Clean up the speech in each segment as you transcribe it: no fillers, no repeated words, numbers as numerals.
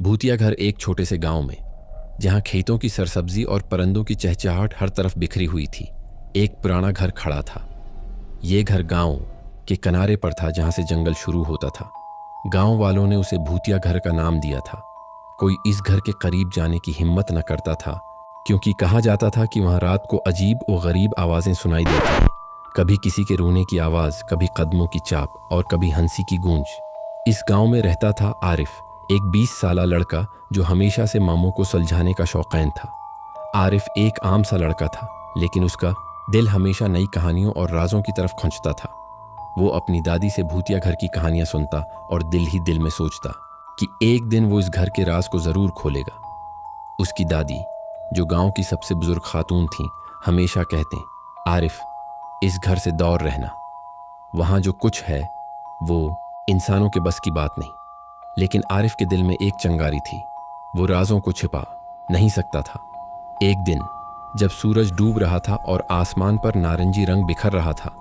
भूतिया घर एक छोटे से गांव में, जहां खेतों की सरसब्जी और परंदों की चहचहाहट हर तरफ बिखरी हुई थी, एक पुराना घर खड़ा था। ये घर गांव के किनारे पर था, जहां से जंगल शुरू होता था। गांव वालों ने उसे भूतिया घर का नाम दिया था। कोई इस घर के करीब जाने की हिम्मत न करता था, क्योंकि कहा जाता था कि वहां रात को अजीब और गरीब आवाज़ें सुनाई देती हैं। कभी किसी के रोने की आवाज़, कभी कदमों की चाप और कभी हंसी की गूंज। इस गांव में रहता था आरिफ, एक 20 साला लड़का जो हमेशा से मामों को सुलझाने का शौकीन था। आरिफ एक आम सा लड़का था, लेकिन उसका दिल हमेशा नई कहानियों और राजों की तरफ खींचता था। वो अपनी दादी से भूतिया घर की कहानियां सुनता और दिल ही दिल में सोचता कि एक दिन वो इस घर के राज को ज़रूर खोलेगा। उसकी दादी, जो गांव की सबसे बुजुर्ग खातून थीं, हमेशा कहते, आरिफ, इस घर से दूर रहना। वहाँ जो कुछ है वो इंसानों के बस की बात नहीं। लेकिन आरिफ के दिल में एक चिंगारी थी, वो राजों को छिपा नहीं सकता था। एक दिन जब सूरज डूब रहा था और आसमान पर नारंगी रंग बिखर रहा था,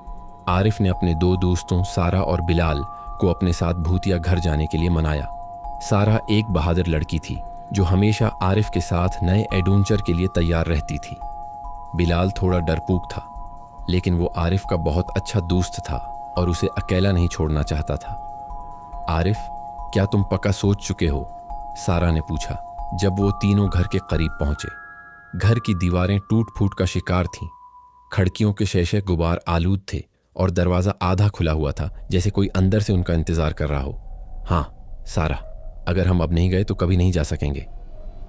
आरिफ ने अपने दो दोस्तों सारा और बिलाल को अपने साथ भूतिया घर जाने के लिए मनाया। सारा एक बहादुर लड़की थी जो हमेशा आरिफ के साथ नए एडवेंचर के लिए तैयार रहती थी। बिलाल थोड़ा डरपोक था, लेकिन वो आरिफ का बहुत अच्छा दोस्त था और उसे अकेला नहीं छोड़ना चाहता था। आरिफ, क्या तुम पक्का सोच चुके हो? सारा ने पूछा जब वो तीनों घर के करीब पहुंचे। घर की दीवारें टूट फूट का शिकार थीं, खिड़कियों के शीशे गुबार आलूद थे और दरवाज़ा आधा खुला हुआ था, जैसे कोई अंदर से उनका इंतज़ार कर रहा हो। हाँ सारा, अगर हम अब नहीं गए तो कभी नहीं जा सकेंगे,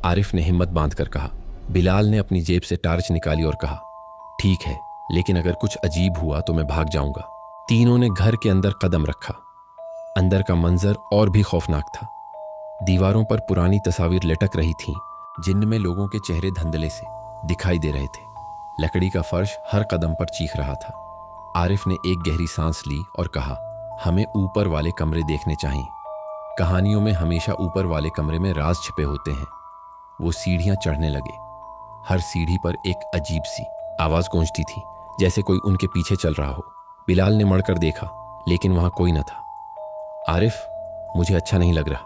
आरिफ ने हिम्मत बांध कर कहा। बिलाल ने अपनी जेब से टार्च निकाली और कहा, ठीक है, लेकिन अगर कुछ अजीब हुआ तो मैं भाग जाऊंगा। तीनों ने घर के अंदर कदम रखा। अंदर का मंजर और भी खौफनाक था। दीवारों पर पुरानी तस्वीर लटक रही थीं, जिनमें लोगों के चेहरे धुंधले से दिखाई दे रहे थे। लकड़ी का फर्श हर कदम पर चीख रहा था। आरिफ ने एक गहरी सांस ली और कहा, हमें ऊपर वाले कमरे देखने चाहिए। कहानियों में हमेशा ऊपर वाले कमरे में राज छिपे होते हैं। वो सीढ़ियां चढ़ने लगे। हर सीढ़ी पर एक अजीब सी आवाज़ गूंजती थी, जैसे कोई उनके पीछे चल रहा हो। बिलाल ने मुड़कर देखा, लेकिन वहां कोई न था। आरिफ, मुझे अच्छा नहीं लग रहा,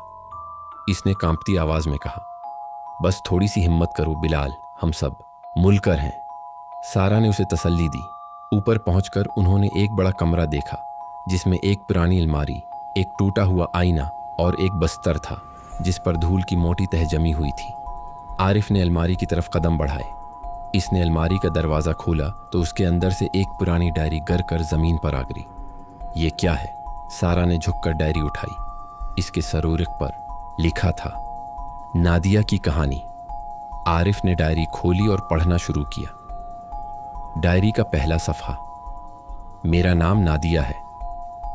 इसने कांपती आवाज़ में कहा। बस थोड़ी सी हिम्मत करो बिलाल, हम सब मुलकर हैं, सारा ने उसे तसल्ली दी। ऊपर पहुंचकर उन्होंने एक बड़ा कमरा देखा, जिसमें एक पुरानी अलमारी, एक टूटा हुआ आईना और एक बस्तर था, जिस पर धूल की मोटी तह जमी हुई थी। आरिफ ने अलमारी की तरफ कदम बढ़ाए। इसने अलमारी का दरवाज़ा खोला तो उसके अंदर से एक पुरानी डायरी गिर कर ज़मीन पर आ गिरी। ये क्या है? सारा ने झुककर डायरी उठाई। इसके सरूरिक पर लिखा था, नादिया की कहानी। आरिफ ने डायरी खोली और पढ़ना शुरू किया। डायरी का पहला सफ़ा, मेरा नाम नादिया है।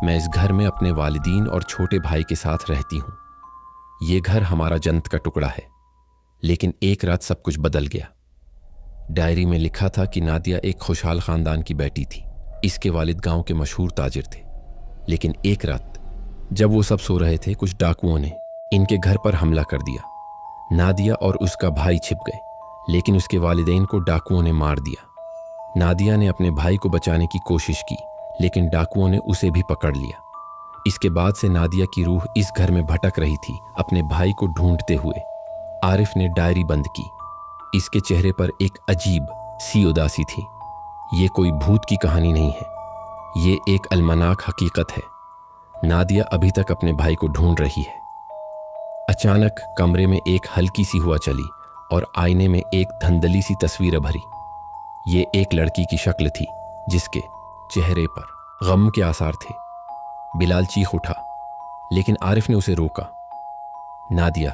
मैं इस घर में अपने वालिदीन और छोटे भाई के साथ रहती हूँ। ये घर हमारा जन्नत का टुकड़ा है, लेकिन एक रात सब कुछ बदल गया। डायरी में लिखा था कि नादिया एक खुशहाल ख़ानदान की बेटी थी। इसके वालिद गांव के मशहूर ताजिर थे। लेकिन एक रात जब वो सब सो रहे थे, कुछ डाकुओं ने इनके घर पर हमला कर दिया। नादिया और उसका भाई छिप गए, लेकिन उसके वालिदैन को डाकुओं ने मार दिया। नादिया ने अपने भाई को बचाने की कोशिश की, लेकिन डाकुओं ने उसे भी पकड़ लिया। इसके बाद से नादिया की रूह इस घर में भटक रही थी, अपने भाई को ढूंढते हुए। आरिफ ने डायरी बंद की। इसके चेहरे पर एक अजीब सी उदासी थी। ये कोई भूत की कहानी नहीं है, ये एक अलमनाक हकीकत है। नादिया अभी तक अपने भाई को ढूंढ रही है। अचानक कमरे में एक हल्की सी हवा चली और आईने में एक धंधली सी तस्वीर भरी। ये एक लड़की की शक्ल थी, जिसके चेहरे पर गम के आसार थे। बिलाल चीख उठा, लेकिन आरिफ ने उसे रोका। नादिया,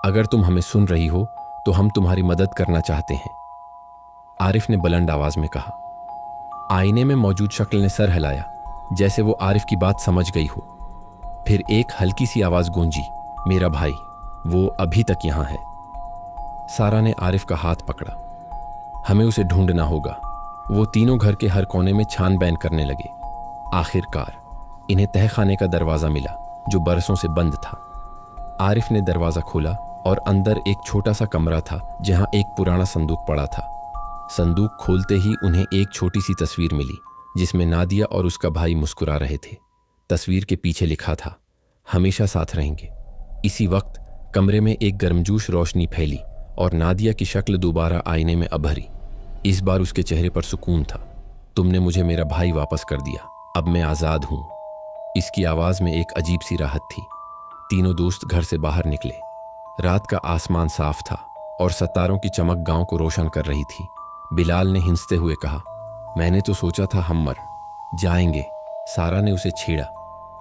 अगर तुम हमें सुन रही हो तो हम तुम्हारी मदद करना चाहते हैं, आरिफ ने बुलंद आवाज में कहा। आईने में मौजूद शक्ल ने सर हिलाया, जैसे वो आरिफ की बात समझ गई हो। फिर एक हल्की सी आवाज गूंजी, मेरा भाई, वो अभी तक यहां है। सारा ने आरिफ का हाथ पकड़ा। हमें उसे ढूंढना होगा। वो तीनों घर के हर कोने में छानबीन करने लगे। आखिरकार इन्हें तहखाने का दरवाज़ा मिला, जो बरसों से बंद था। आरिफ ने दरवाज़ा खोला और अंदर एक छोटा सा कमरा था, जहां एक पुराना संदूक पड़ा था। संदूक खोलते ही उन्हें एक छोटी सी तस्वीर मिली, जिसमें नादिया और उसका भाई मुस्कुरा रहे थे। तस्वीर के पीछे लिखा था, हमेशा साथ रहेंगे। इसी वक्त कमरे में एक गर्मजोश रोशनी फैली और नादिया की शक्ल दोबारा आईने में उभरी। इस बार उसके चेहरे पर सुकून था। तुमने मुझे मेरा भाई वापस कर दिया, अब मैं आज़ाद हूँ। इसकी आवाज़ में एक अजीब सी राहत थी। तीनों दोस्त घर से बाहर निकले। रात का आसमान साफ था और सितारों की चमक गांव को रोशन कर रही थी। बिलाल ने हिंसते हुए कहा, मैंने तो सोचा था हम मर जाएंगे। सारा ने उसे छेड़ा,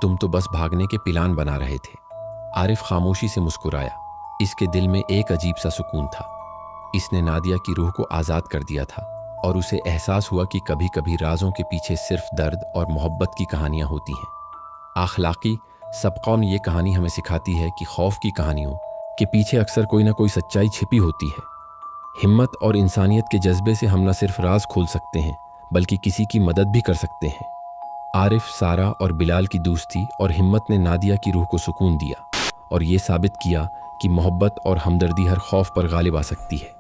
तुम तो बस भागने के प्लान बना रहे थे। आरिफ खामोशी से मुस्कुराया। इसके दिल में एक अजीब सा सुकून था। इसने नादिया की रूह को आज़ाद कर दिया था और उसे एहसास हुआ कि कभी कभी राजों के पीछे सिर्फ दर्द और मोहब्बत की कहानियाँ होती हैं। अखलाकी सबक़ों ये कहानी हमें सिखाती है कि खौफ की कहानियों के पीछे अक्सर कोई ना कोई सच्चाई छिपी होती है। हिम्मत और इंसानियत के जज्बे से हम न सिर्फ राज खोल सकते हैं बल्कि किसी की मदद भी कर सकते हैं। आरिफ, सारा और बिलाल की दोस्ती और हिम्मत ने नादिया की रूह को सुकून दिया और ये साबित किया कि मोहब्बत और हमदर्दी हर खौफ पर गालिब आ सकती है।